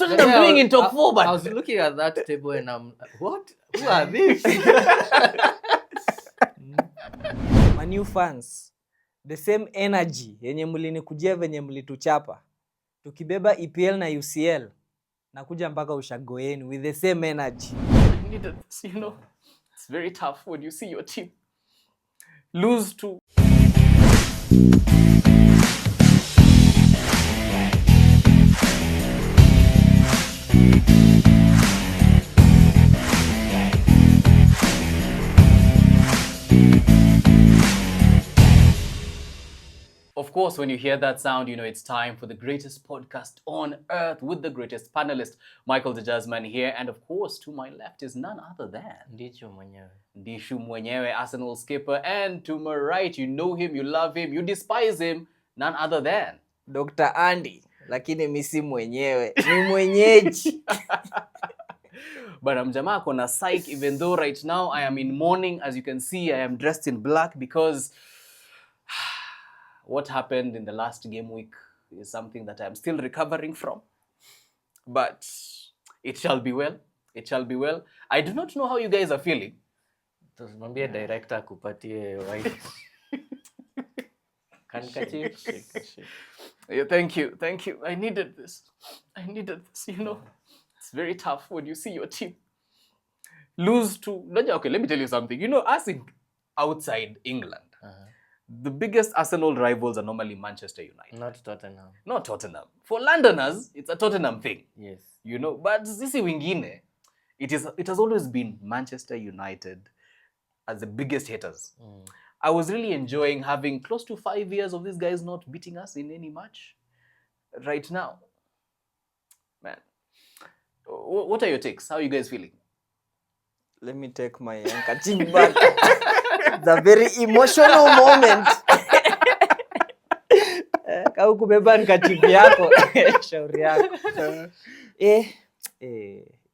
is Tottenham doing in top 4? But I was looking at that table and I'm what? Who are these? Man U fans, the same energy yenye mlinikujia venye mlituchapa. Tukibeba EPL na UCL, nakuja mpaka ushago yenu with the same energy. I needed this, you know. It's very tough when you see your team lose to Of course, when you hear that sound, you know it's time for the greatest podcast on earth with the greatest panelist, Michael the Jazzman here. And of course, to my left is none other than Ndishu mwenyewe, Arsenal skipper. And to my right, you know him, you love him, you despise him, none other than Dr. Andy, lakini misi mwenyewe, ni mwenyeji. But mjamaa kona psych, even though right now I am in mourning. As you can see, I am dressed in black because what happened in the last game week is something that I am still recovering from. But it shall be well. It shall be well. I do not know how you guys are feeling. Tusimwambie director kupatie white. Yeah, thank you. Thank you. I needed this. You know. It's very tough when you see your team lose to... Okay, let me tell you something. You know, us in outside England, the biggest Arsenal rivals are normally Manchester United. Not Tottenham. For Londoners, it's a Tottenham thing. Yes. You know, but sisi wengine, it has always been Manchester United as the biggest haters. I was really enjoying having close to 5 years of these guys not beating us in any match. Right now, man. What are your takes? How are you guys feeling? Let me take my handkerchief back. It's a very emotional moment. Kau kubeba handkerchief yako, shauri yako.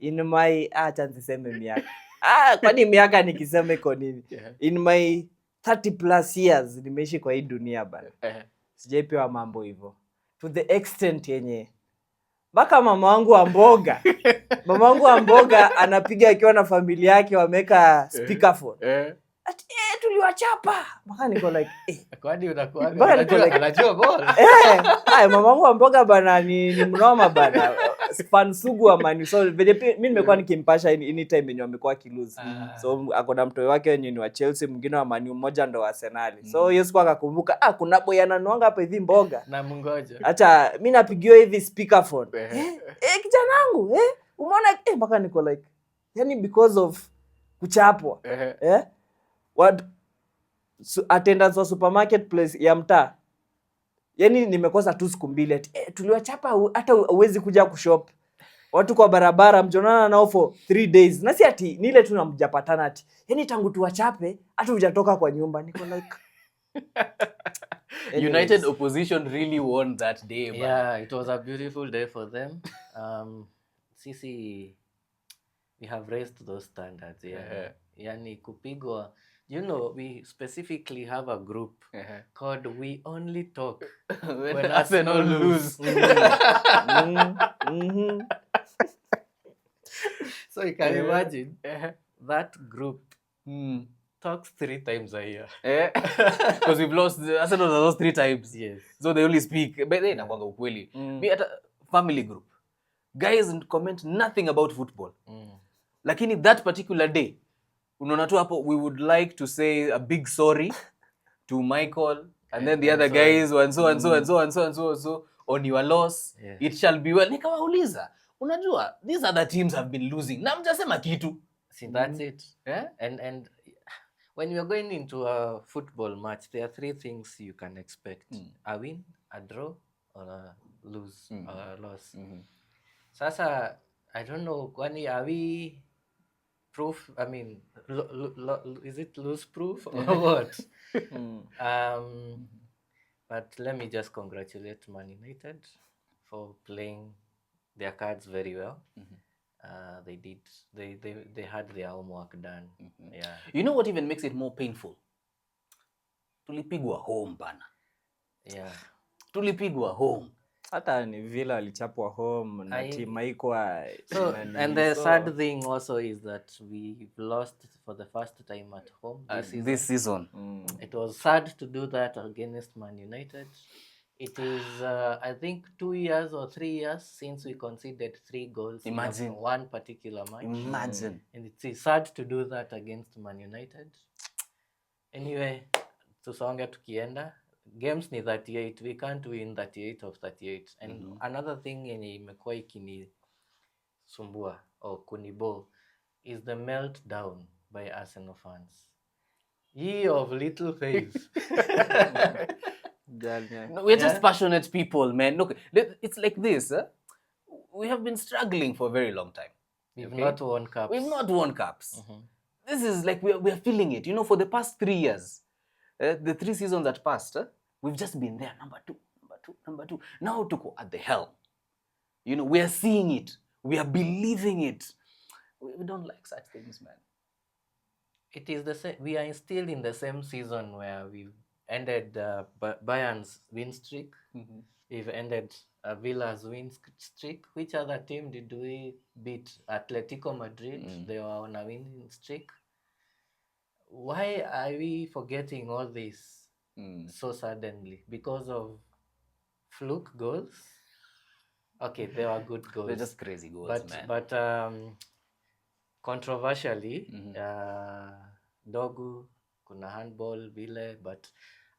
In my acha niseme miaka. Kwani miaka nikisema iko nini? In my 30 plus years nimeishi kwa hii dunia bana. Sijaipewa mambo hivyo. To the extent yenye mpaka mama wangu wa mboga anapiga akiwa na familia yake wameka speakerphone. Ati tuliwachapa. Mpaka niko like kwani unakuwa anajua ball. Mama wangu wa mboga bana ni mnoma bana. Fan sugu wa Man U. So mimi nimekuwa nikimpasha anytime yenye amekuwa kilose. So akona mtoto wake wenye ni wa Chelsea, mwingine wa Man U, mmoja ndo wa Arsenal. So Yesu kwa akakumbuka kuna boy ananuanga hapa hivi mboga. Na mungoja. Acha mimi napigiwa hivi speakerphone. Kijana wangu, umeona mpaka niko like yani because of kuchapwa. What attendance wa supermarket place ya mtaa. Yani nimekosa tu siku mbili ati tuliwachapa hata uwezi kuja kushop. Watu kwa barabara mjonana nao for 3 days. Na si ati ni ile tu namjapatana ati. Yani tangu tuwachape hata hujatoka kwa nyumba. Niko like United opposition really won that day. Man. Yeah, it was a beautiful day for them. Sisi we have raised those standards. Yeah. Yani kupigwa. You know, we specifically have a group called We Only Talk when Arsenal lose. So you can imagine that group talks 3 times a year. Because we've lost, Arsenal has lost 3 times. Yes. So they only speak. But they nakwanga ukweli. Me at a family group. Guys comment nothing about football. Lakini that particular day, unaona tu hapo, we would like to say a big sorry to Michael and then the other guys and so on your loss. Yeah. It shall be well. Nikawauliza, unajua these other teams have been losing. Na mjasema kitu. See, that's it. Yeah? And when you are going into a football match, there are 3 things you can expect. A win, a draw, or a lose, or a loss. Sasa, I don't know, kwani are we proof? I mean, is it lose proof or what? But let me just congratulate Man United for playing their cards very well. They did. They had their homework done. Yeah. You know what even makes it more painful? Tulipigwa home bana. Yeah. Tulipigwa home. hata ni Villa alichapwa home na team haikuwa so and the sad thing also is that we've lost for the first time at home this season. It was sad to do that against Man United. It is I think 2 years or 3 years since we conceded 3 goals in one particular match. Imagine. And it's sad to do that against Man United. Anyway, tusonge tukienda. Games ni 38. We can't win 38 of 38. And another thing yenye imekuwa ikinisumbua or kunibo is the meltdown by Arsenal fans. Ye of little faith. No, we're just passionate people, man. Look, it's like this. We have been struggling for a very long time. We've not won cups. We've not won cups. This is like we're feeling it. You know, for the past 3 years, the 3 seasons that passed, we've just been there, number two. Now tuko at the helm. You know, we are seeing it. We are believing it. We don't like such things, man. It is the same. We are still in the same season where we've ended Bayern's win streak. We've ended Villa's win streak. Which other team did we beat? Atletico Madrid. They were on a winning streak. Why are we forgetting all this so suddenly? Because of fluke goals? Okay, they were good goals. They're just crazy goals, man. But controversially, Dogu, kuna handball, vile, but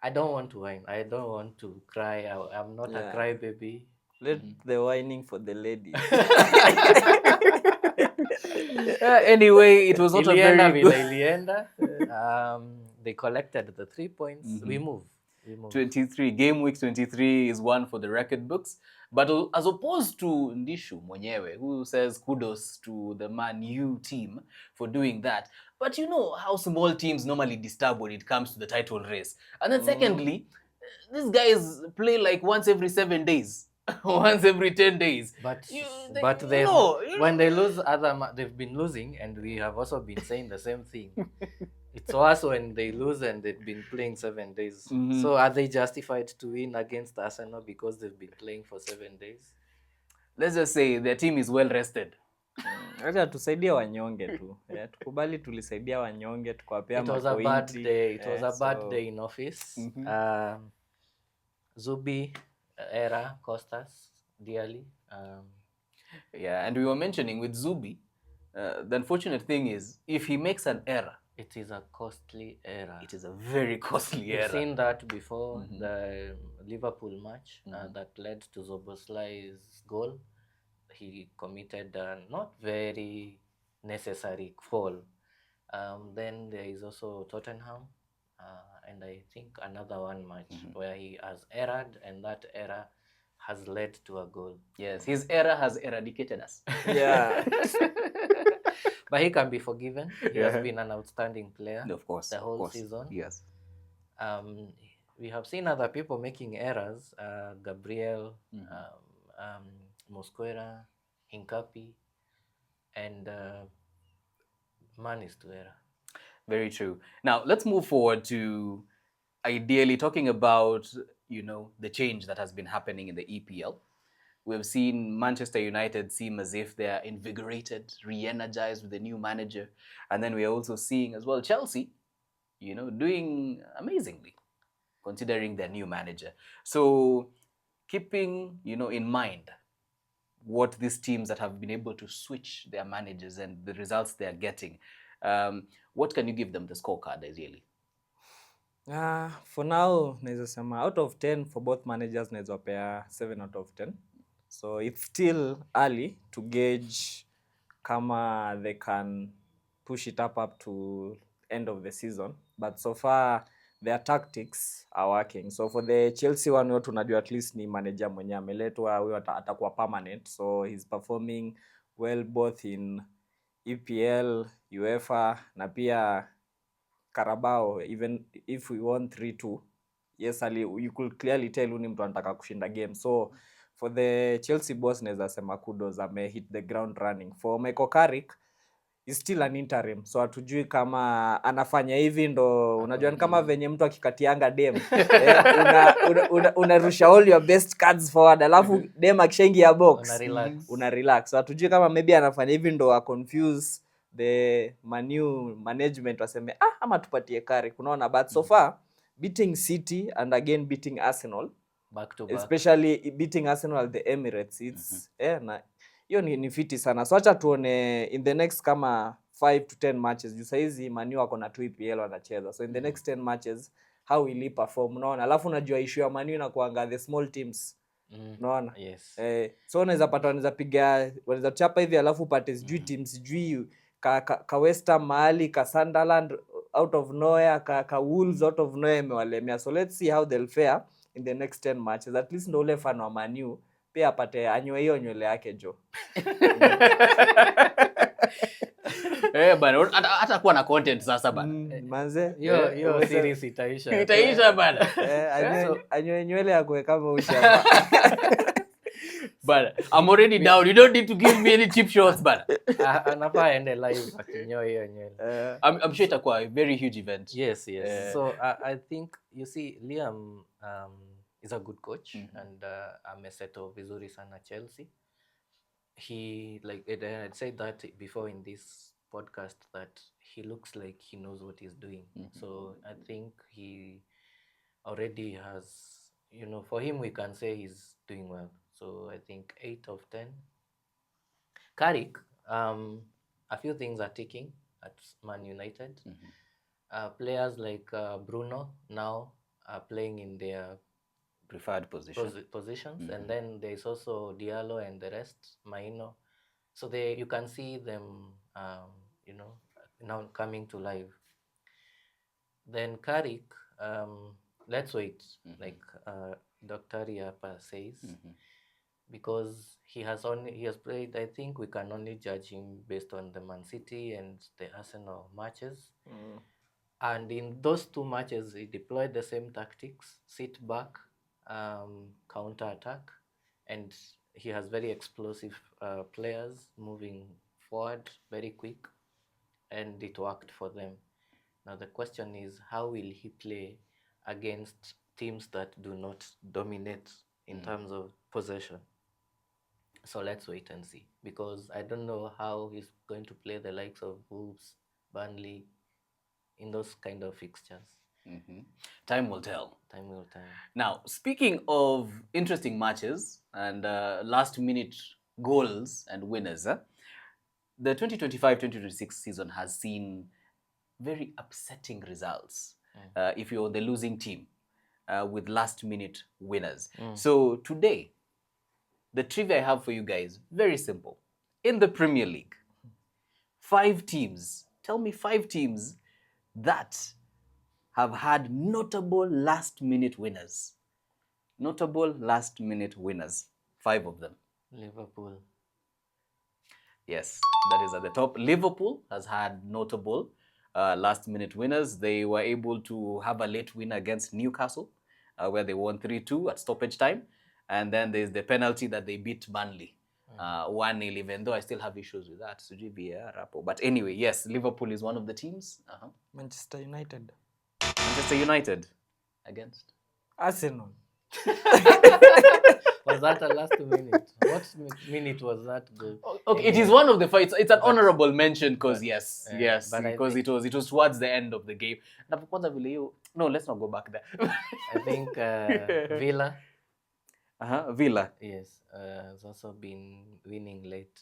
I don't want to whine. I don't want to cry. I'm not a crybaby. Let the whining for the ladies. Anyway, it was not a very good... they collected the 3 points. We move. 23. Game week 23 is one for the record books. But as opposed to Ndishu mwenyewe, who says kudos to the Man U team for doing that. But you know how small teams normally disturb when it comes to the title race. And then secondly, these guys play like once every 7 days. Once every 10 days. When they lose they've been losing, and we have also been saying the same thing. It's worse when they lose and they've been playing 7 days. So are they justified to win against Arsenal because they've been playing for 7 days? Let's just say their team is well rested. Acha tusaidia wanyonge tu. Tukubali tulisaidia wanyonge tukawapea mapointi. It was a bad day. It was a bad day in office. Zubi era cost us dearly. And we were mentioning with Zubi, the unfortunate thing is if he makes an error, it is a costly error. It is a very costly error. We've seen that before, the Liverpool match that led to Zoboslai's goal. He committed a not very necessary fall. Then there is also Tottenham, and I think another one match where he has erred, and that error has led to a goal. Yes, his error has eradicated us. Yeah. But he can be forgiven. He has been an outstanding player, of course, the whole season. Yes. We have seen other people making errors. Gabriel, Mosquera, Hincapi, and man is to error. Very true. Now, let's move forward to ideally talking about, you know, the change that has been happening in the EPL. We've seen Manchester United seem as if they are invigorated, re-energized with the new manager. And then we are also seeing as well Chelsea, you know, doing amazingly, considering their new manager. So keeping, you know, in mind what these teams that have been able to switch their managers and the results they are getting, what can you give them the scorecard ideally? For now, naweza sema out of 10 for both managers, naweza pea 7 out of 10. So it's still early to gauge kama they can push it up to end of the season. But so far, their tactics are working. So for the Chelsea one, wewe tunajua at least ni manager mwenye ameletwa, huyo atakuwa permanent. So he's performing well both in EPL, UEFA, na pia Carabao. Even if we won 3-2, yes, you could clearly tell uni mtu anataka kushinda game. So for the Chelsea boss, naweza sema kudos, ame hit the ground running. For Michael Carrick, is still an interim, so hatujui kama anafanya hivi ndo unajua ni kama venye mtu akikatianga dem unarusha all your best cards forward, alafu dem akishaingia box una relax. So hatujui kama maybe anafanya hivi ndo confuse the Manu management waseme ama tupatie Carrick, unaona. But so far beating City and again beating Arsenal back to back, especially beating Arsenal at the Emirates, it's na hiyo ni fiti sana. So acha tuone in the next kama 5 to 10 matches. Juu saizi Manu wako na 2 EPL wanacheza, so in the next 10 matches how will he perform, unaona. Alafu unajua issue ya Manu na kuanga the small teams, unaona. Yes. So unaweza pata wanaweza chapa hivi, alafu upate sijui teams sijui ka West Ham mahali, ka Sunderland out of nowhere, ka Wolves out of nowhere imewalemea. So let's see how they'll fare in the next 10 matches. At least ndo ule fan wa Manu pia apate anywe hiyo nywele yake jo. Bana hata kuwa na content sasa bana. Manze hiyo series itaisha. Itaisha bana. Anywe nywele yako kama ushapa. But I'm already down. You don't need to give me any cheap shots, bana. Anafaa ende live akinyoa hiyo nywele. I'm sure itakuwa a very huge event. Yes. So I think you see Liam is a good coach, and amesettle vizuri sana Chelsea. He I said that before in this podcast that he looks like he knows what he's doing. So I think he already has, for him we can say he's doing well. So I think 8 of 10. Carrick, a few things are ticking at Man United. Players like Bruno now are playing in their preferred positions, and then there's also Diallo and the rest, Maino. So you can see them, now coming to life. Then Carrick, let's wait, like Dr. Riapa says, because he has played. I think we can only judge him based on the Man City and the Arsenal matches. And in those 2 matches, he deployed the same tactics: sit back, counter attack, and he has very explosive players moving forward very quick, and it worked for them. Now the question is, how will he play against teams that do not dominate in terms of possession? So let's wait and see, because I don't know how he's going to play the likes of Wolves, Burnley in those kind of fixtures. Time will tell. Time will tell. Now, speaking of interesting matches and last-minute goals and winners, the 2025-2026 season has seen very upsetting results if you're the losing team with last-minute winners. So today, the trivia I have for you guys, very simple. In the Premier League, 5 teams, tell me 5 teams that have had notable last-minute winners. Notable last-minute winners. 5 of them. Liverpool. Yes, that is at the top. Liverpool has had notable last-minute winners. They were able to have a late win against Newcastle, where they won 3-2 at stoppage time. And then there's the penalty that they beat Burnley 1-0, even though I still have issues with that. But anyway, yes, Liverpool is one of the teams. Manchester United. Manchester United against Arsenal. Was that a last minute? What minute was that goal? Okay, it is one of the fights. It's an honorable mention because yes, because it was towards the end of the game. No, let's not go back there. I think Villa. Villa. Yes, has also been winning late.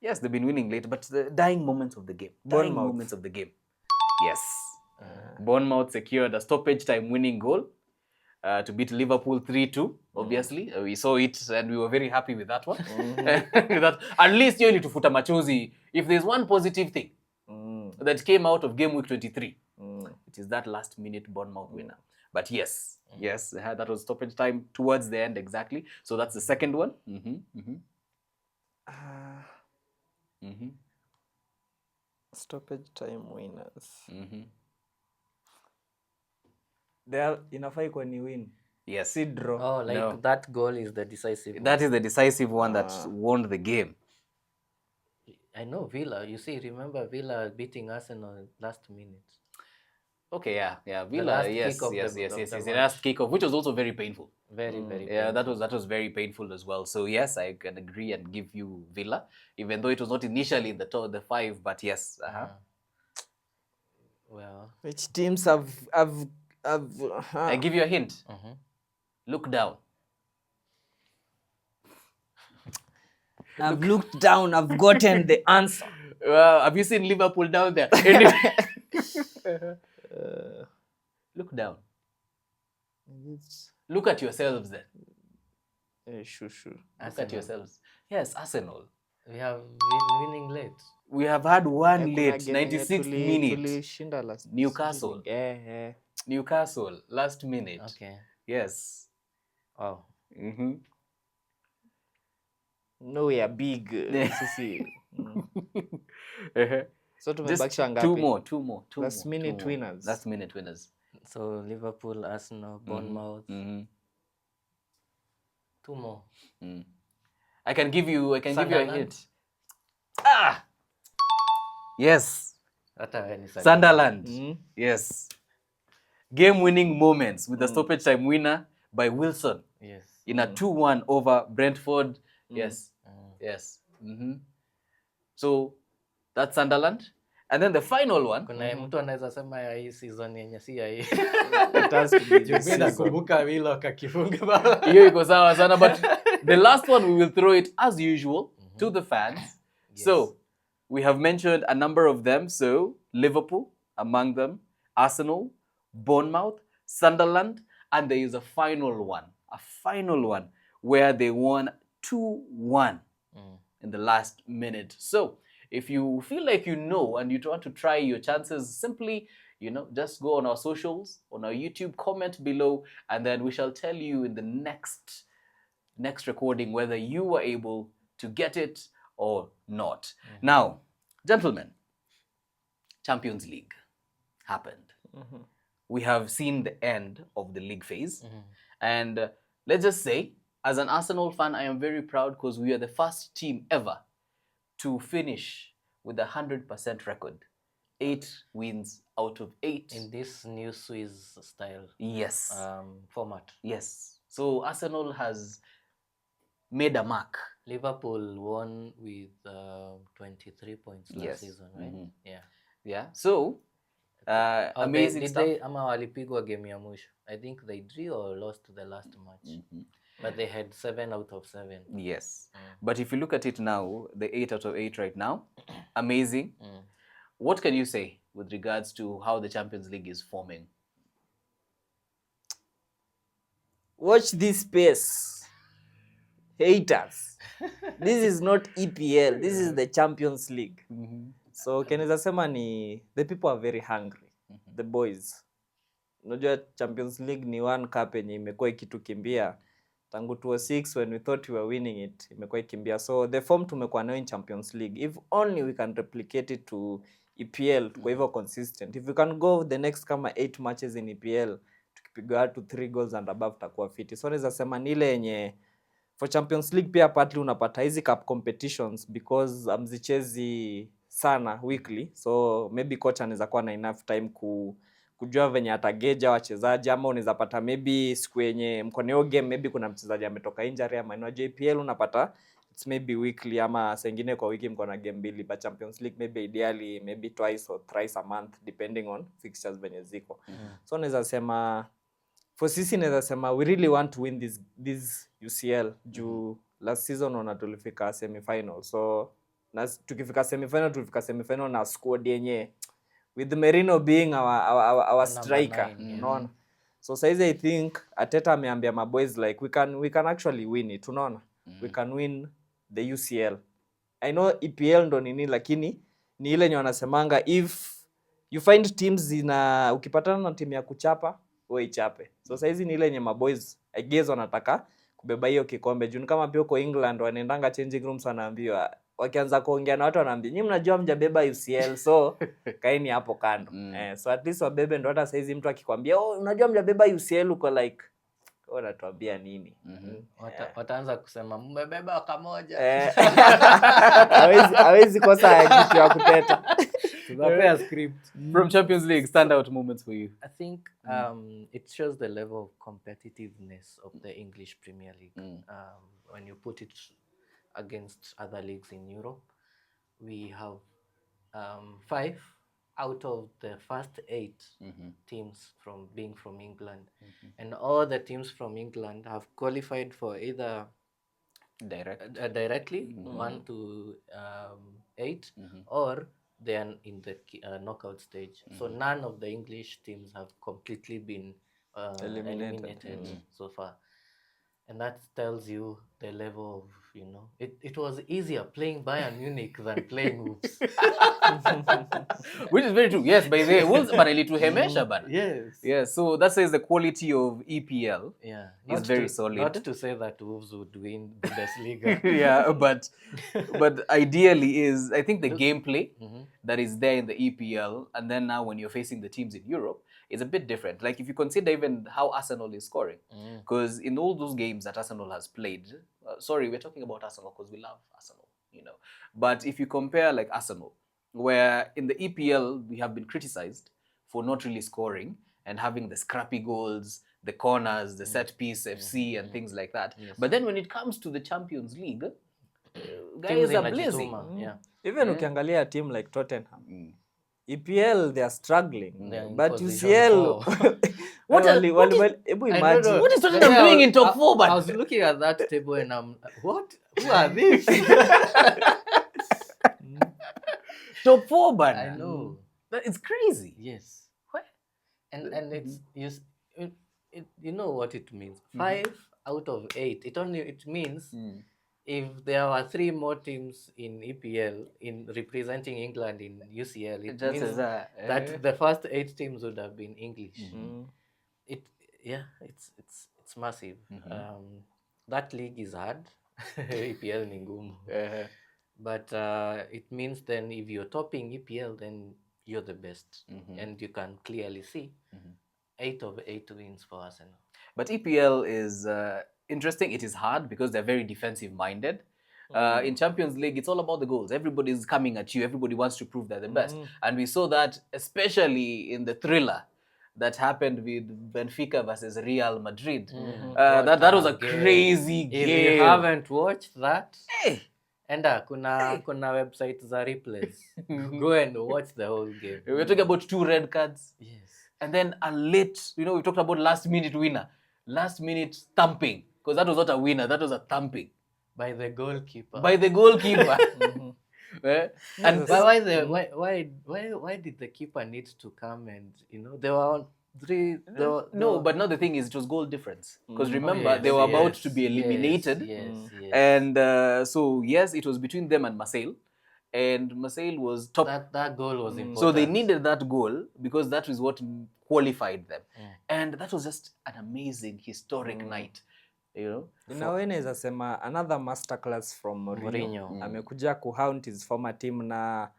Yes, they've been winning late, but the dying moments of the game. Yes. Bournemouth secured a stoppage time winning goal to beat Liverpool 3-2. Obviously, we saw it and we were very happy with that one. That at least you need to futa machozi. If there's one positive thing that came out of game week 23, it is that last minute Bournemouth winner. But yes, that was stoppage time towards the end exactly. So that's the second one. Stoppage time winners. They are inafai kwa ni win. Yes. See draw. Oh, like that goal is the decisive one. That is the decisive one that won the game. I know Villa. You see, remember Villa beating Arsenal last minute. Okay, yeah. The Villa, last yes, kick of yes, the yes, of yes, the yes. The match. last kickoff, which was also very painful. Very, very Yeah, painful. that was very painful as well. So yes, I can agree and give you Villa, even though it was not initially in the top, the 5, but yes. Well, Which teams have I give you a hint. mhm. Look down. I've looked down, I've gotten the answer. Have you seen Liverpool down there? Anyway. Look down. It's Look at yourselves then. sure. Look at Arsenal. yourselves. Yes, Arsenal. We have winning late. We have had one Kuna late, game yenye 96th minute. tulishinda last Newcastle. season. Newcastle, last minute. Okay. Yes. Wow. No, we are big. Sisi. So tumebakisha Just ngapi? two more. Last minute winners. Last minute winners. So Liverpool, Arsenal, Bournemouth. 2 more. I can give you a Sunderland. hint. Yes. Hata wewe ni Sunderland. Mm. Yes. Game-winning moments with the stoppage time winner by Wilson Yes. in a 2-1 over Brentford. Yes. Yes. So that's Sunderland. And then the final one. Kuna mtu anaweza sema ya hii season yenye si ya hii. It has to be this Mimi season. nakumbuka Willow akakifunga bao. Hiyo iko sawa sana, but the last one we will throw it as usual to the fans. Yes. So we have mentioned a number of them. So Liverpool among them, Arsenal, Bournemouth, Sunderland, and there is a final one where they won 2-1 in the last minute. So if you feel like you know and you want to try your chances, simply, just go on our socials, on our YouTube, comment below, and then we shall tell you in the next recording whether you were able to get it or not. Now, gentlemen, Champions League happened. We have seen the end of the league phase. And let's just say, as an Arsenal fan, I am very proud because we are the first team ever to finish with a 100% record. 8 wins out of 8. In this new Swiss style Yes. format. Yes. So Arsenal has made a mark. Liverpool won with 23 points last season, right? Yeah. So, amazing stuff. Ama walipigwa game ya mwisho. I think they drew or lost the last match. But they had 7 out of 7. Yes. But if you look at it now, the 8 out of 8 right now, amazing. What can you say with regards to how the Champions League is forming? Watch this space. Haters. This is not EPL. This is the Champions League. So keneza sema ni the people are very hungry. The boys. Unajua Champions League ni one cup yenye imekuwa ikitukimbia tangu 2006 when we thought we were winning it, imekuwa ikimbia. So the form tumekuwa nayo in Champions League, if only we can replicate it to EPL, kwa hivyo consistent. If we can go the next kama 8 matches in EPL, tukipiga to 3 goals and above takuwa fiti. So naweza sema ni ile yenye for Champions League pia partly unapata hizi cup competitions because amzichezi sana weekly. So maybe coach anaweza kuwa na enough time kujua venye atageja wachezaji, ama unaweza pata maybe siku yenye mkoneo game maybe kuna mchezaji ametoka injury, ama ino JPL unapata it's maybe weekly ama sengine kwa wiki mko na game mbili, but Champions League maybe ideally maybe twice or thrice a month depending on fixtures venye ziko. So naweza sema for sisi naweza sema we really want to win this UCL juu last season ona tulifika semi-final. So tukifika semi-final na squad yenye with Merino being our striker, unaona. So saizi I think Ateta ameambia my boys like we can actually win it, unaona. We can win the UCL. I know EPL ndo nini, lakini ni ile yenye wanasemanga if you find teams ukipatana na timu ya kuchapa wewe ichape. So saizi ni ile yenye my boys I guess wanataka kubeba hiyo kikombe. Juu kama pia uko England wanaendanga changing rooms wanaambiwa, wakianza kuongea na watu wanaambia nyinyi mnajua mjabeba UCL, so kaeni hapo kando. So at least wabebe, ndo hata saizi mtu akikwambia unajua mjabeba UCL uko like wanatuambia nini? Wataanza kusema mmebeba kamoja. Hawezi kosa kitu ya kuteta. Tunapea script. From Champions League, standout moments for you? I think it shows the level of competitiveness of the English Premier League. When you put it against other leagues in Europe, we have 5 out of the first 8 teams from England, and all the teams from England have qualified for either directly 1 to 8, or they are in the knockout stage. So none of the English teams have completely been eliminated so far. And that tells you the level of, it was easier playing Bayern Munich than playing Wolves. Which is very true. Yes, by the way, Wolves barely to Hemesha bana. Yes. Yes, so that says the quality of EPL is very solid. Not to say that Wolves would win Bundesliga. Yeah, but ideally is, I think the gameplay that is there in the EPL, and then now when you're facing the teams in Europe, is a bit different. Like if you consider even how Arsenal is scoring, because in all those games that Arsenal has played, sorry, we're talking about Arsenal because we love Arsenal, but if you compare like Arsenal, where in the EPL we have been criticized for not really scoring and having the scrappy goals, the corners, the set piece FC and things like that. Yes. But then when it comes to the Champions League, guys are blazing. Even ukiangalia a team like Tottenham, EPL they are struggling, but UCL what is Tottenham doing in top 4? But I was looking at that table and I'm what? Who are these? Top 4, but I know. It's crazy. Yes. What? And it's you know what it means. 5 out of 8. It means if there were 3 more teams in EPL in representing England in UCL, it means that the first 8 teams would have been English. It's massive. That league is hard. EPL ni ngumu. But it means then if you're topping EPL, then you're the best. And you can clearly see 8 of 8 wins for Arsenal. But EPL is interesting. It is hard because they're very defensive minded. In Champions League, it's all about the goals. Everybody's coming at you. Everybody wants to prove they're the best. And we saw that especially in the thriller that happened with Benfica versus Real Madrid. That was a crazy game. If you haven't watched that, kuna website za replays. Go and watch the whole game. We're talking about 2 red cards. Yes. And then a late, we talked about last minute winner. Last minute thumping. Because that was not a winner, that was a thumping. By the goalkeeper. And why did the keeper need to come and there were on 3 no, but now the thing is it was goal difference. Because remember they were about to be eliminated. Yes. And so yes, it was between them and Marseille. And Marseille was top. That goal was important. So they needed that goal because that was what qualified them. And that was just an amazing historic night. In a way naweza sema another masterclass from Mourinho. Amekuja kuhaunt his former team, na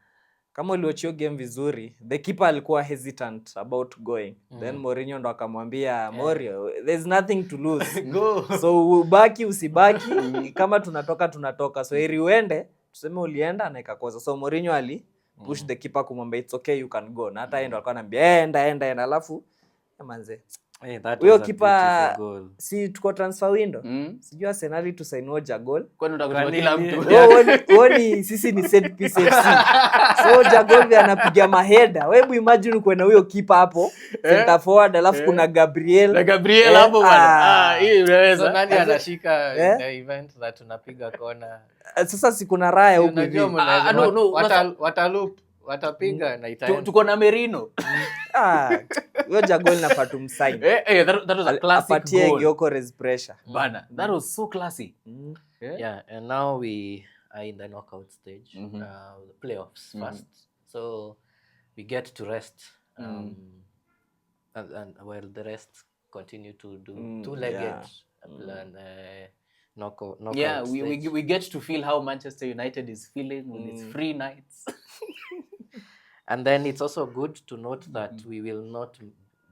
kama uliwatch game vizuri, the keeper alikuwa hesitant about going. Then Mourinho ndo akamwambia Mourinho, there's nothing to lose. Go. So ubaki usibaki, kama tunatoka. So heri uende, tuseme ulienda na ikakosa. So Mourinho ali push the keeper kumwambia it's okay, you can go. Na hata yeye ndo alikuwa anambia enda, alafu manze huyo kipa si tuko transfer window. Sijui Arsenal to sign Oja goal. Kwani unataka kila mtu? Woni sisi ni set piece FC. So Jagol anapiga maheda. Wewe imagine uko na huyo kipa hapo center forward, alafu kuna Gabriel. Na Gabriel hapo bwana. Hii unaweza. So nani anashika the event that tunapiga kona? Sasa si kuna raya huko hivi. Watapiga na itaenda. Tuko na Merino. Huyo Jagol nafaa tumsign. That was a classic apatie goal. Gyökeres pressure. Bana, that was so classy. Yeah, and now we are in the knockout stage, the playoffs first. So we get to rest, and while the rest continue to do two-legged knockout Yeah, stage. we get to feel how Manchester United is feeling with its free nights. And then it's also good to note that we will not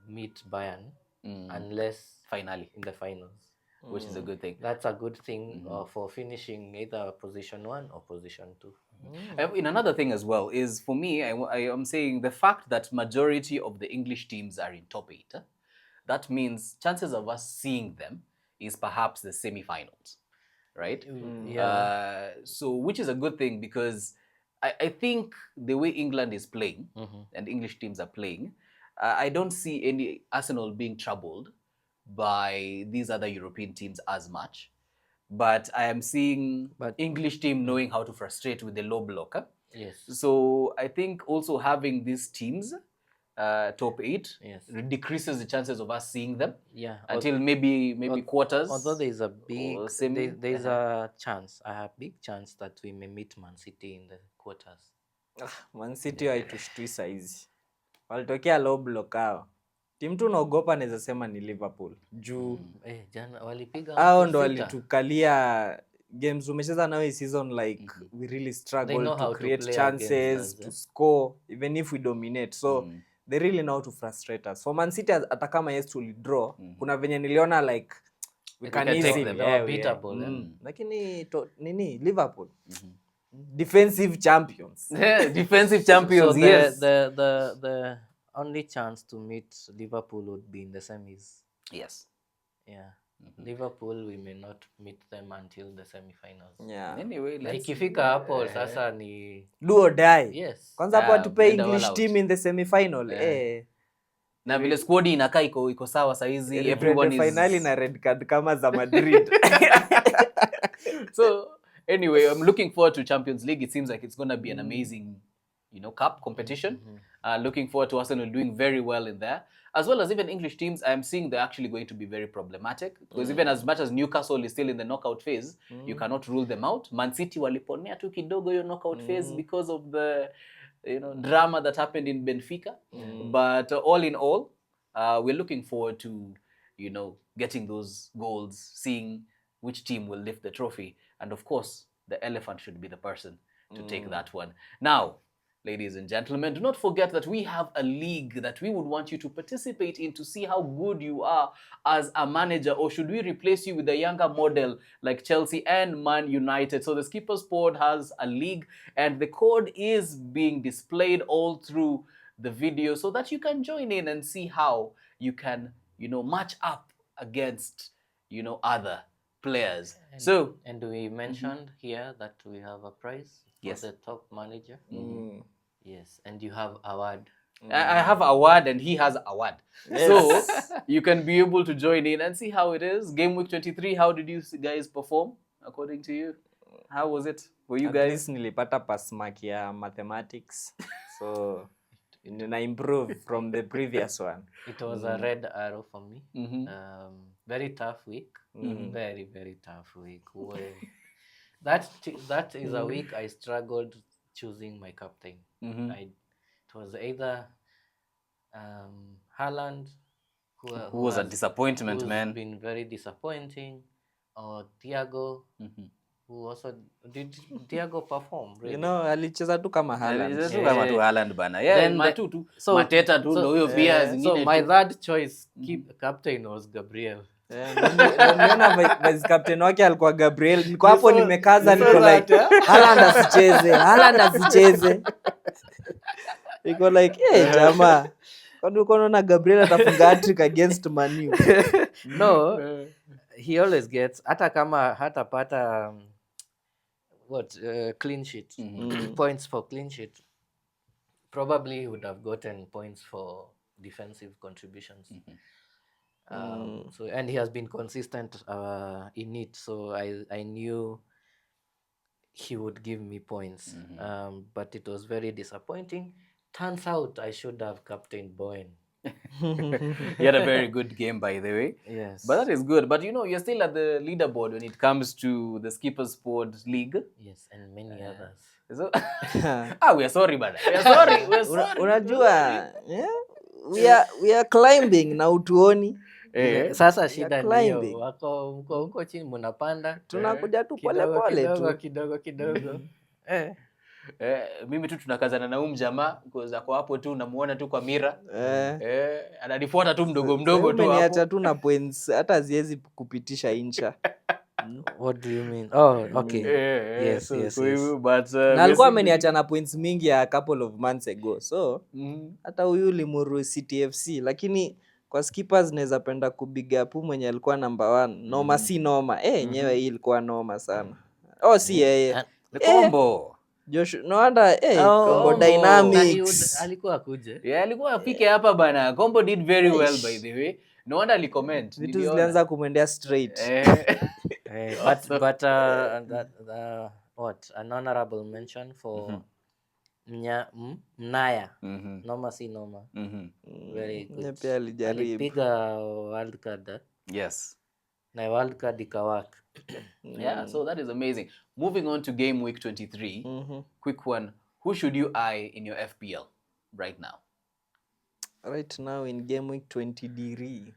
meet Bayern unless finally, in the finals. which is a good thing. That's a good thing for finishing either position 1 or position 2. In another thing as well is, for me, I am saying the fact that majority of the English teams are in top 8, that means chances of us seeing them is perhaps the semi-finals, right? So which is a good thing, because I think the way England is playing and English teams are playing, I don't see any Arsenal being troubled by these other European teams as much. But I am seeing English team knowing how to frustrate with the low block. Yes. So I think also having these teams top 8 decreases the chances of us seeing them until maybe quarters. Although there's a big there's Uh-huh. a chance, a big chance that we may meet Man City in the quarters. Man City haitushtui saizi. Walitokea low block hao. Timu tu naogopa naweza sema ni Liverpool. Juu jana walipiga hao ndo walitukalia games umecheza nao hii season, like we really struggle to create chances, to score even if we dominate. So they really know how to frustrate us. For Man City, hata kama yes to draw, kuna venye niliona like we can easily beatable. Lakini nini Liverpool defensive champions. Defensive champions. So yes. The only chance to meet Liverpool would be in the semis. Yes. Yeah. Liverpool, we may not meet them until the semi-finals. Yeah. Anyway, ikifika hapo sasa ni do or die. Yes. Kwanza hapo tupe English team in the semi-final. Na vile squad inakaa iko sawa saizi, everyone is finally na red card kama za Madrid. So anyway, I'm looking forward to Champions League. It seems like it's going to be an amazing, cup competition. Looking forward to Arsenal doing very well in there, as well as even English teams. I'm seeing they're actually going to be very problematic, because even as much as Newcastle is still in the knockout phase, you cannot rule them out. Man City waliponea tu kidogo yo knockout phase because of the drama that happened in Benfica. But all in all, we're looking forward to getting those goals, seeing which team will lift the trophy, and of course the elephant should be the person to take that one. Now, ladies and gentlemen, do not forget that we have a league that we would want you to participate in to see how good you are as a manager, or should we replace you with a younger model like Chelsea and Man United. So the Skippers Board has a league, and the code is being displayed all through the video so that you can join in and see how you can, match up against, other players. And we mentioned here that we have a prize for the top manager. Yes, and you have award. I have award and he has award. Yes. So you can be able to join in and see how it is. Game week 23, how did you guys perform according to you? How was it for you guys? At least nilipata pass mark ya mathematics. So I improve from the previous one. It was a red arrow for me. Very tough week. Very, very tough week. That is a week I struggled choosing my captain. It was either Haaland, who was a disappointment, man. Been very disappointing, or Thiago, who also did Thiago perform. Really? Alicheza tu kama Haaland. Alicheza tu kama tu Haaland bana. Yeah, Mateta tu ndio huyo pia zingine. So my third choice captain was Gabriel. Niona vice captain wake alikuwa Gabriel. Niko hapo nimekaza, niko like Haaland asicheze. Niko like jamaa. Kwani uko unaona Gabriel atafunga hat-trick against Man U? No. He always gets hata kama hatapata clean sheet. Points for clean sheet. Probably he would have gotten points for defensive contributions. So, and he has been consistent in it, so I knew he would give me points. But it was very disappointing. Turns out I should have captained Bowen. He had a very good game, by the way. Yes. But that is good. But you're still at the leaderboard when it comes to the Skippers Board League. Yes, and many others. So, we are sorry, brother. We are sorry. Unajua, we are climbing na utuoni. Sasa shida ndio wako huko chini mnapanda. Tunakuja tu pole pole tu. Kidogo. Mimi tu tunakazana na jamaa because ako hapo tu namuona tu kwa mira. Ananifuata tu mdogo mdogo tu hapo. Umeniacha tu na points hata haziwezi kupitisha incha. What do you mean? Oh, okay. Yes. But na alikuwa ameniacha na points mingi a couple of months ago. So hata huyu Limuru CTFC, lakini kwa skippers naweza penda kubig up mwenye alikuwa number 1. Noma si noma. Yenyewe hii ilikuwa noma sana. Si yeye. The combo. Joshua, no wonder combo dynamics. Alikuwa akuje. Yeah, alikuwa afike hapa bana. Combo did very well by the way. No wonder ali comment. Vitu zilianza kumwendea straight. But an honorable mention for Mnaya. Noma si noma. Very good. Pia alijaribu. Alipiga wild card. Yes. Na wild card ikawaka. Yeah, so that is amazing. Moving on to game week 23. Quick one. Who should you eye in your FPL right now? Right now in game week 23.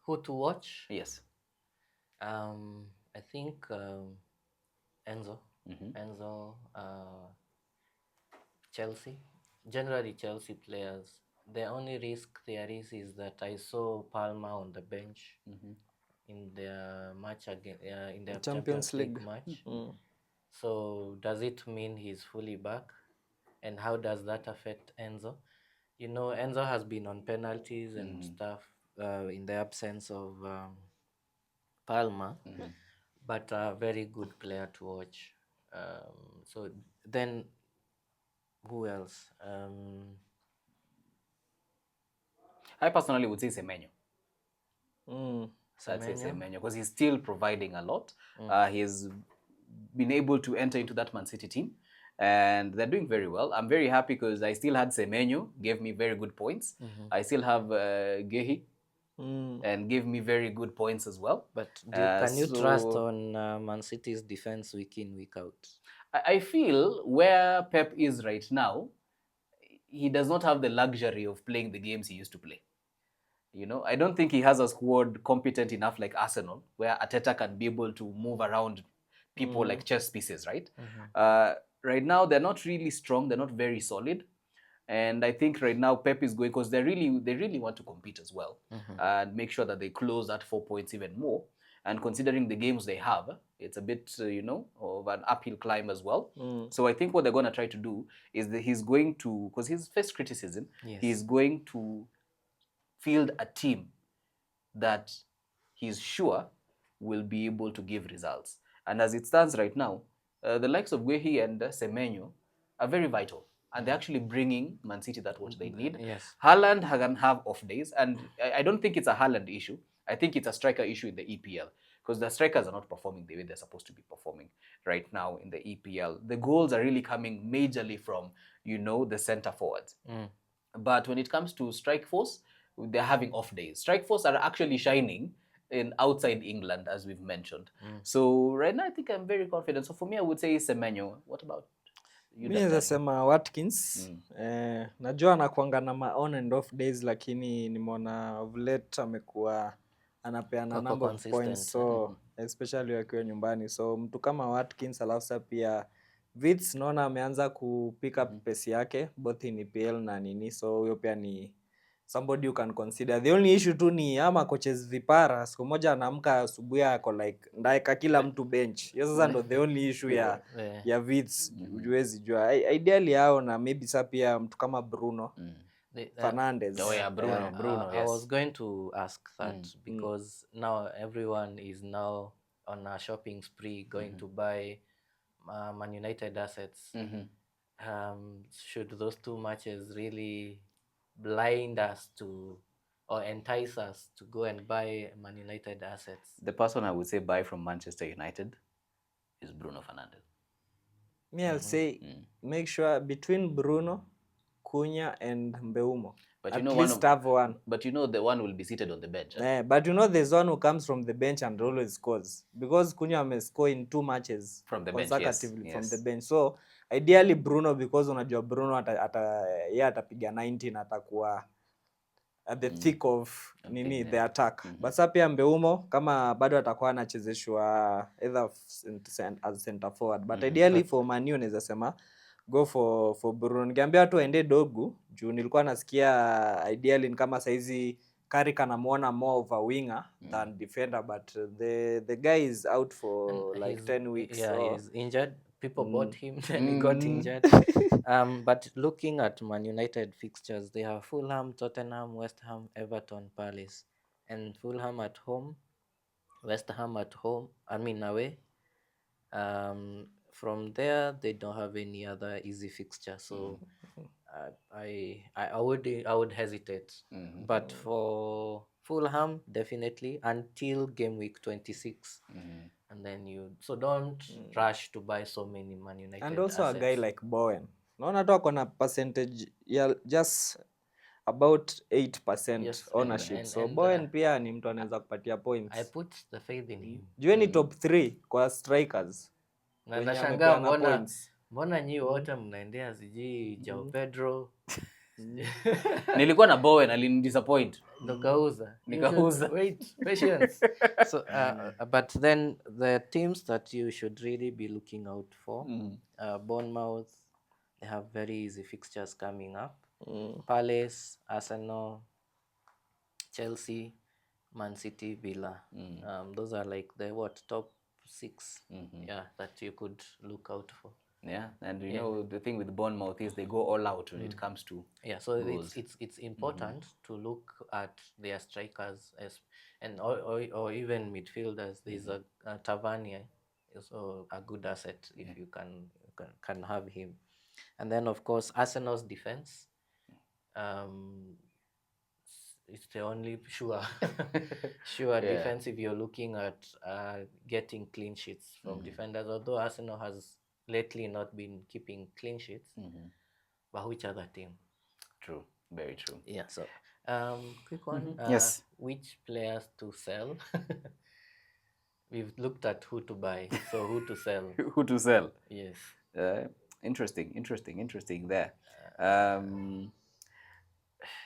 Who to watch? Yes. I think Enzo. Enzo, Chelsea. Generally Chelsea players. The only risk there is that I saw Palmer on the bench in their match again, in their Champions League match. So does it mean he's fully back? And how does that affect Enzo? You know, Enzo has been on penalties and stuff in the absence of Palmer, but a very good player to watch. So then, who else? I personally would say Semenyo. Semenyo, because he's still providing a lot. He's been able to enter into that Man City team, and they're doing very well. I'm very happy because I still had Semenyo, gave me very good points. I still have Gehi, and gave me very good points as well. But can you trust on Man City's defense week in, week out? I feel where Pep is right now, he does not have the luxury of playing the games he used to play. You know, I don't think he has a squad competent enough like Arsenal, where Arteta can be able to move around people like chess pieces, right? Right now, they're not really strong. They're not very solid. And I think right now Pep is going, because they really want to compete as well and make sure that they close that 4 points even more. And considering the games they have, it's a bit, of an uphill climb as well. So I think what they're going to try to do is that he's going to, because he's faced criticism, he's going to field a team that he's sure will be able to give results. And as it stands right now, the likes of Guehi and Semenyo are very vital. And they're actually bringing Man City that what they need. Yes. Haaland can have off days. And I don't think it's a Haaland issue. I think it's a striker issue in the EPL. Because the strikers are not performing the way they're supposed to be performing right now in the EPL. The goals are really coming majorly from, the center forwards. But when it comes to strike force, they're having off days. Strike force are actually shining in outside England, as we've mentioned. So right now, I think I'm very confident. So for me, I would say Semenyo. What about you? Mimi nasema Watkins. Najua anakuanga na ma on and off days, lakini nimeona of late amekuwa anapeana number of points, so especially wakiwa nyumbani. So mtu kama Watkins, alafu pia Vitz naona ameanza ku pick up pace yake both in EPL na nini, so huyo pia ni somebody you can consider. The only issue tu ni ama coaches vipara, siku moja anaamka asubuhi yako like ndaika kila mtu bench. Hiyo sasa ndo the only issue ya Vitz, huwezi jua. Ideally hao, na maybe sa pia mtu kama Bruno Fernandes. Bruno, yes. I was going to ask that because now everyone is now on a shopping spree going to buy Man United assets. Should those two matches really blind us to or entice us to go and buy Man United assets? The person I would say buy from Manchester United is Bruno Fernandes. Me, I'll say make sure between Bruno, Cunha and Mbeumo. But at least have one. But the one will be seated on the bench. But there's one who comes from the bench and always scores. Because Cunha may score in 2 matches from the bench, from the bench. So ideally Bruno, because unajua Bruno atapiga 90 na at the thick of yeah. the attack. But sasa pia Mbeumo kama bado atakuwa anachezeshwa either as center forward, but ideally for Man U naweza sema go for Bruno. Ningeambia watu waende Dogu juu nilikuwa nasikia ideally ni kama saizi Carrick anamuona more of a winger than defender, but the guy is out for like 10 weeks. Yeah, so he's injured. People bought him and he got injured. But looking at Man United fixtures, they have Fulham, Tottenham, West Ham, Everton, Palace, and Fulham at home, West Ham at home. I mean away. From there, they don't have any other easy fixture. So I would hesitate. But for Fulham, definitely until game week 26. And then don't rush to buy so many Man United and also assets. a guy like Bowen. Naona tu akona percentage ya just about 8% Yes, ownership. and Bowen pia ni mtu anaweza kupatia points. I put the faith in him. Jueni top 3 kwa strikers. Na wenye nashangaa wamepeana mbona nyi wote mnaendea sijui Joao Pedro. Nilikuwa na Bowen alinidisappoint. Nikauza. Wait, patience. So but then the teams that you should really be looking out for, Bournemouth, they have very easy fixtures coming up. Palace, Arsenal, Chelsea, Man City, Villa. Those are like the top 6 that you could look out for. Yeah, and you know the thing with Bournemouth is they go all out when it comes to so goals. it's important to look at their strikers and or even midfielders. There's a Tavernier is a good asset if you can have him. And then of course Arsenal's defense. It's the only sure defense if you're looking at getting clean sheets from defenders. Although Arsenal has lately not been keeping clean sheets, but which other team? True, very true. Yeah. So, quick one. Yes. Which players to sell? We've looked at who to buy, so who to sell? Who to sell? Yes. Interesting there.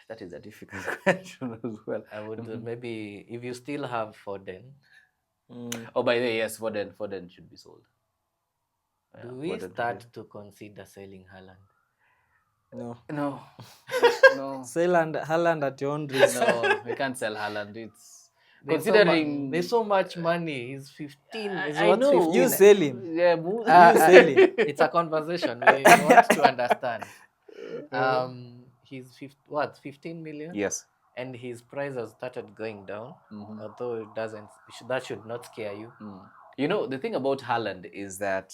That is a difficult question as well. I would maybe if you still have Foden. Oh, by the way, yes, Foden should be sold. Do we start to consider selling Haaland? No. No. Sell Haaland at your own risk. No, we can't sell Haaland. It's considering there's so much money. He's 15. I know. 15. You sell him. Yeah, You sell him. It's a conversation. We want to understand. He's 15 million? Yes. And his price has started going down. Although it doesn't. That should not scare you. You know, the thing about Haaland is that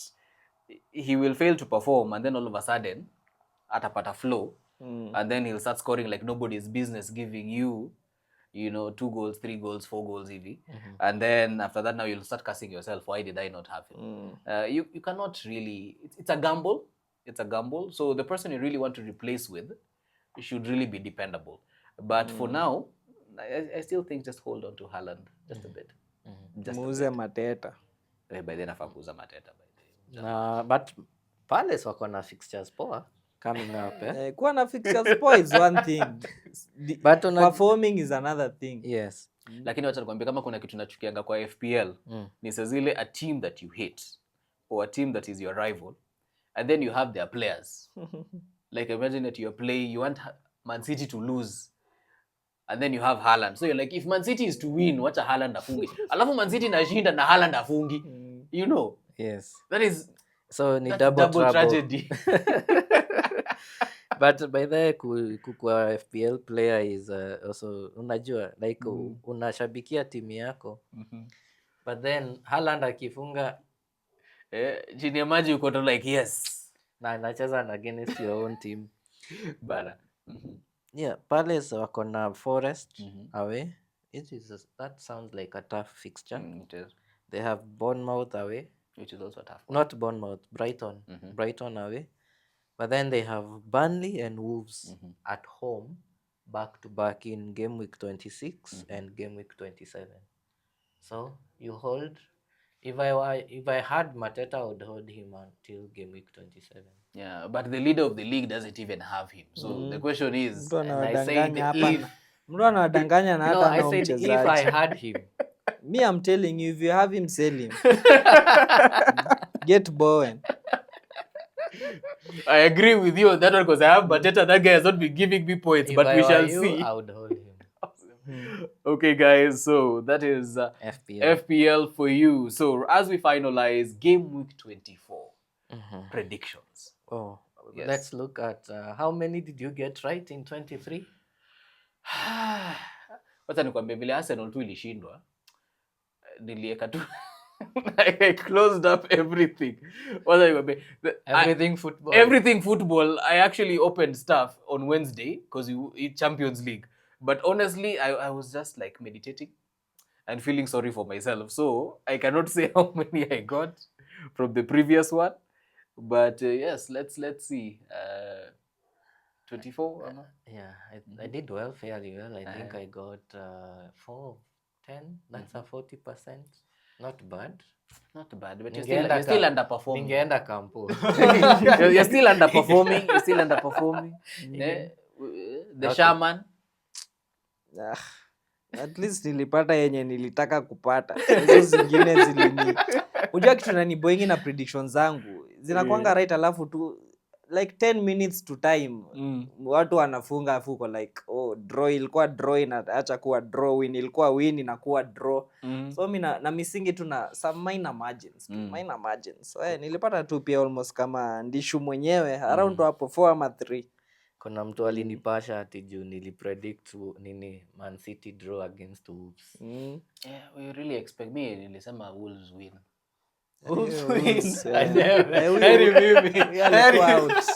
he will fail to perform, and then all of a sudden, atapata flow, and then he'll start scoring like nobody's business, giving you, 2 goals, 3 goals, 4 goals, EV. And then after that, now you'll start cussing yourself. Why did I not have him? You cannot really. It's a gamble. It's a gamble. So the person you really want to replace with should really be dependable. But for now, I still think just hold on to Haaland just a bit. Muuze Mateta. By then nafaa kuuza Mateta by but Palace wako na fixtures poa coming up. Kuwa na fixtures poa is one thing. But performing is another thing. Yes. Lakini wacha nikwambie kama kuna kitu nachukianga kwa FPL ni saa zile a team that you hate or a team that is your rival and then you have their players. Like imagine that you want Man City to lose and then you have Haaland. So you're like, if Man City is to win, wacha Haaland afungi. Alafu Man City inashinda na Haaland afungi. You know? Yes. That is so ni double tragedy. But by the kukua FPL player is also unajua like unashabikia timu yako. But then Haaland akifunga chini ya maji uko to like yes. Na anacheza against your own team. Bana. Yeah, Palace wako na Forest away. That sounds like a tough fixture. It is. They have Bournemouth away. Which is also tough. Not Bournemouth, Brighton. Brighton away. But then they have Burnley and Wolves at home, back to back in game week 26 and game week 27. So you hold. If I had Mateta, I would hold him until game week 27. Yeah, but the leader of the league doesn't even have him. So the question is, And I say Mtu anawadanganya na No, hata I nao said if mchezaji. I had him. Me, I'm telling you, if you have him, sell him. Get Bowen. I agree with you on that one because I have Mateta. That guy has not been giving me points, If but I we were shall you, see. I would hold him. Okay, guys, so that is FPL. FPL for you. So as we finalize game week 24 predictions. Oh, Yes. let's look at how many did you get right in 23? Wacha nikwambie vile Arsenal tu ilishindwa. Nilieka tu I closed up everything. Wacha nikwambie everything football. I actually opened stuff on Wednesday because you eat Champions League. But honestly, I was just like meditating and feeling sorry for myself. So I cannot say how many I got from the previous one. But yes, let's see. 24? Yeah, I did well, fairly well. I think I got 4 of 10. That's a 40%. Not bad. Not bad, but you're still underperforming. Ningeenda kampo. You're still underperforming. You're still underperforming. The shaman. At least nilipata yenye nilitaka kupata. Hizo zingine zilini. Unajua kitu naniboingi na predictions zangu. Zinakuanga right alafu tu like 10 minutes to time. Watu wanafunga afu uko like draw ilikuwa draw inaacha kuwa draw, win ilikuwa win inakuwa draw. So mimi na misingi tu na some minor margins. Minor margins. So nilipata tu pia almost kama ndishu mwenyewe around hapo 4 ama 3. Kuna mtu alinipasha ati juu nilipredict nini Man City draw against Wolves. Yeah, we really expect me nilisema Wolves win.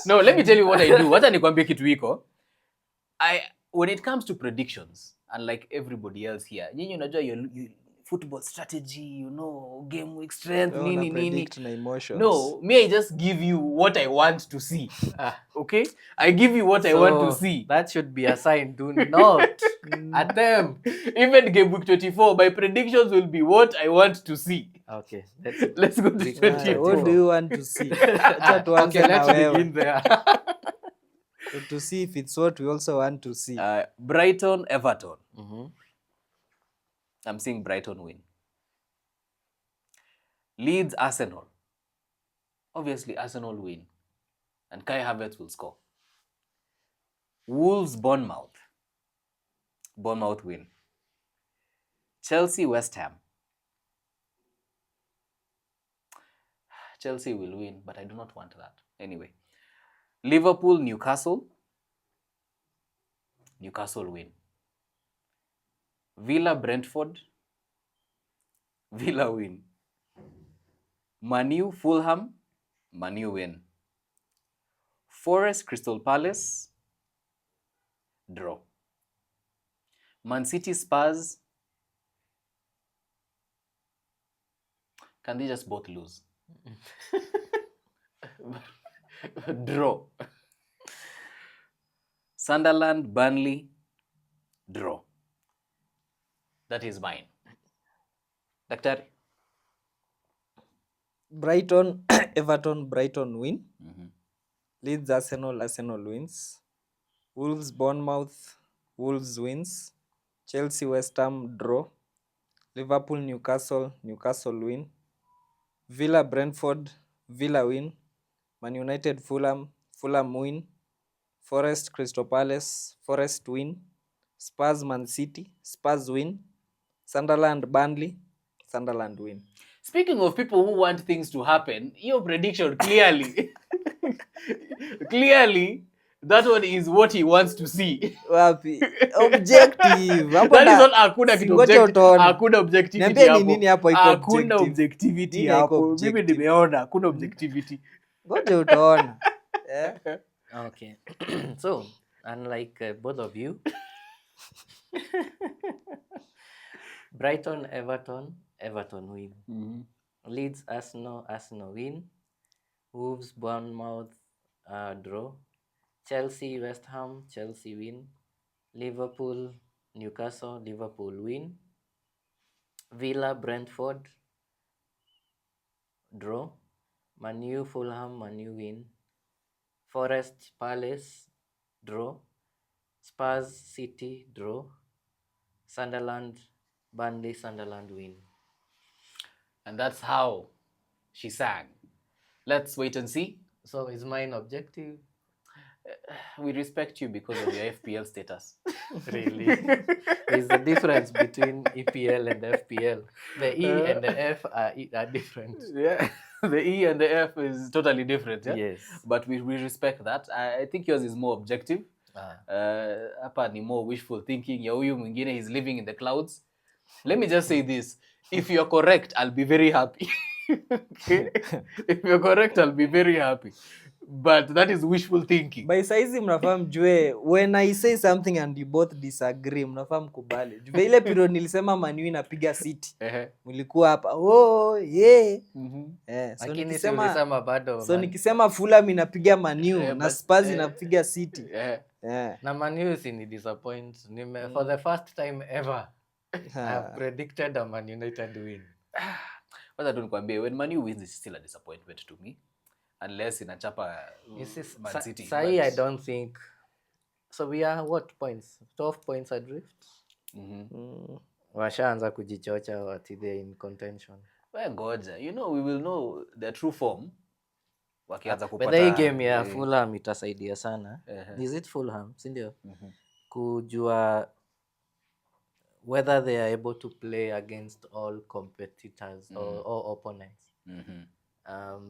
No, let me tell you what I do. Wacha nikwambie kitu iko. When it comes to predictions, unlike everybody else here, nyinyi unajua your football strategy, game week strength, nini. No, me I just give you what I want to see. Okay? I give you what I want to see. That should be a sign. Do not attempt. Even game week 24, my predictions will be what I want to see. Okay, let's go to 24. What do you want to see? Okay, let's begin there. To see if it's what we also want to see. Brighton, Everton. I'm seeing Brighton win. Leeds, Arsenal. Obviously, Arsenal win. And Kai Havertz will score. Wolves, Bournemouth. Bournemouth win. Chelsea, West Ham. Chelsea will win, but I do not want that. Anyway. Liverpool, Newcastle. Newcastle win. Villa, Brentford. Villa win. Man U, Fulham. Man U win. Forest, Crystal Palace. Draw. Man City, Spurs. Can they just both lose? Draw. Sunderland, Burnley. Draw. That is mine. Daktari? Brighton, Everton, Brighton win. Leeds, Arsenal, Arsenal wins. Wolves, Bournemouth, Wolves wins. Chelsea, West Ham, draw. Liverpool, Newcastle, Newcastle win. Villa, Brentford, Villa win. Man United, Fulham, Fulham win. Forest, Crystal Palace, Forest win. Spurs, Man City, Spurs win. Sunderland, Burnley, Sunderland win. Speaking of people who want things to happen, your prediction clearly, that one is what he wants to see. Wapi? Objective. That is not hakuna kitu objective. Hakuna objectivity hapo. hapo. Nini hapo iko objective? Hakuna objectivity hapo. Mimi nimeona hakuna objectivity. Ngoja utaona. Okay. So, unlike both of you, Brighton, Everton win. Leeds, Arsenal win. Wolves, Bournemouth draw. Chelsea, West Ham, Chelsea win. Liverpool, Newcastle, Liverpool win. Villa, Brentford draw. Man U, Fulham, Man U win. Forest, Palace draw. Spurs, City, draw. Sunderland, Burnley, Sunderland win. And that's how she sang. Let's wait and see. So is mine objective? We respect you because of your FPL status. Really? There's a difference between EPL and FPL. The E and the F are different. Yeah. The E and the F is totally different. Yeah? Yes. But we respect that. I think yours is more objective. Hapa ni more wishful thinking. Ya huyu mwingine he's living in the clouds. Let me just say this. If you're correct, I'll be very happy. Okay? If you're correct, I'll be very happy. But that is wishful thinking. By saizi mnafaa mjue when I say something and you both disagree, mnafaa mkubali. Juu ile period nilisema Man U inapiga City. Mlikuwa hapa. Oh, yeah. So nikisema bado. So nikisema Fulham inapiga Man U na Spurs inapiga City. Na Man U ni disappoint. For the first time ever I have predicted a Man United win. But I don't know, when Man U wins, it's still a disappointment to me. Unless inachapa Man City. Sahi, I don't think. So we are what points? 12 points adrift? Washaanza kujichocha wati they're in contention. Well, ngoja. You know, we will know their true form. Wakianza kupata. But hii game ya Fulham itasaidia sana. Is it Fulham? Sindio? Kujua whether they are able to play against all competitors or opponents.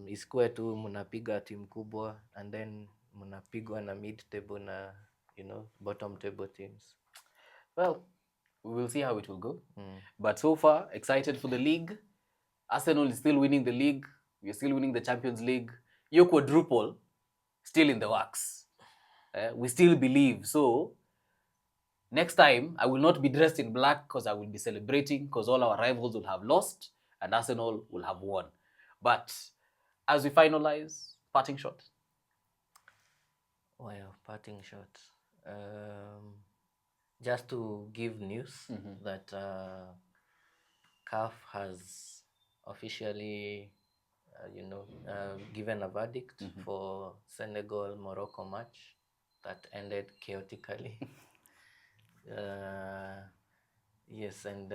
Isikue tu mnapiga timu kubwa and then mnapigwa na mid table na bottom table teams. Well, we will see how it will go. But so far, excited for the league. Arsenal is still winning the league. We are still winning the Champions League. Your quadruple still in the works. We still believe. So next time, I will not be dressed in black because I will be celebrating because all our rivals will have lost and Arsenal will have won. But as we finalize, parting shot. Well, parting shot. Just to give news that CAF has officially, given a verdict for Senegal-Morocco match that ended chaotically. Yes, and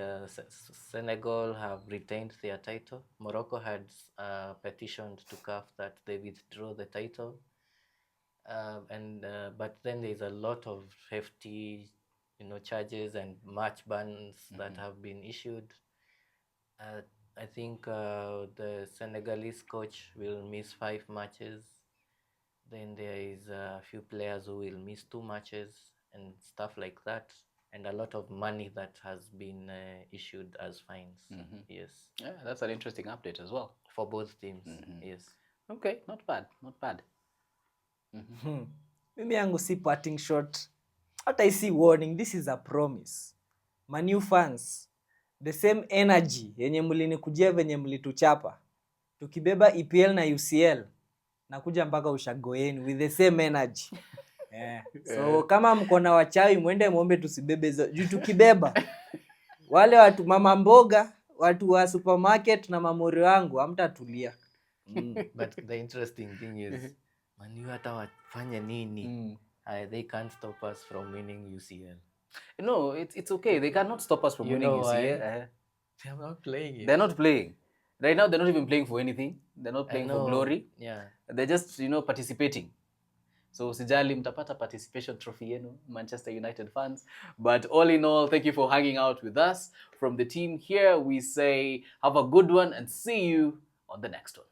Senegal have retained their title. Morocco had petitioned to CAF that they withdraw the title. But then there's a lot of hefty, charges and match bans that have been issued. I think the Senegalese coach will miss 5 matches. Then there is a few players who will miss 2 matches and stuff like that. And a lot of money that has been issued as fines. Yes. Yeah, that's an interesting update as well. For both teams, yes. Okay, not bad, not bad. Mimi yangu si parting shot. Hata isi warning, this is a promise. Man U fans, the same energy yenye mlinikujia venye mlituchapa. Tukibeba EPL na UCL, nakuja mpaka ushagoeni with the same energy. So kama mko na wachawi mwende muombe tusibebe hizo. Juu tukibeba wale watu mama mboga, watu wa supermarket na mamori wangu hamtatulia. But the interesting thing is Man U hata wafanye nini? They can't stop us from winning UCL. No, it's okay. They cannot stop us from winning UCL. They're not playing it. They're not playing. Right now, they're not even playing for anything. They're not playing for glory. Yeah. They're just, participating. So, sijali mtapata participation trophy yenu, Manchester United fans. But all in all, thank you for hanging out with us. From the team here, we say have a good one and see you on the next one.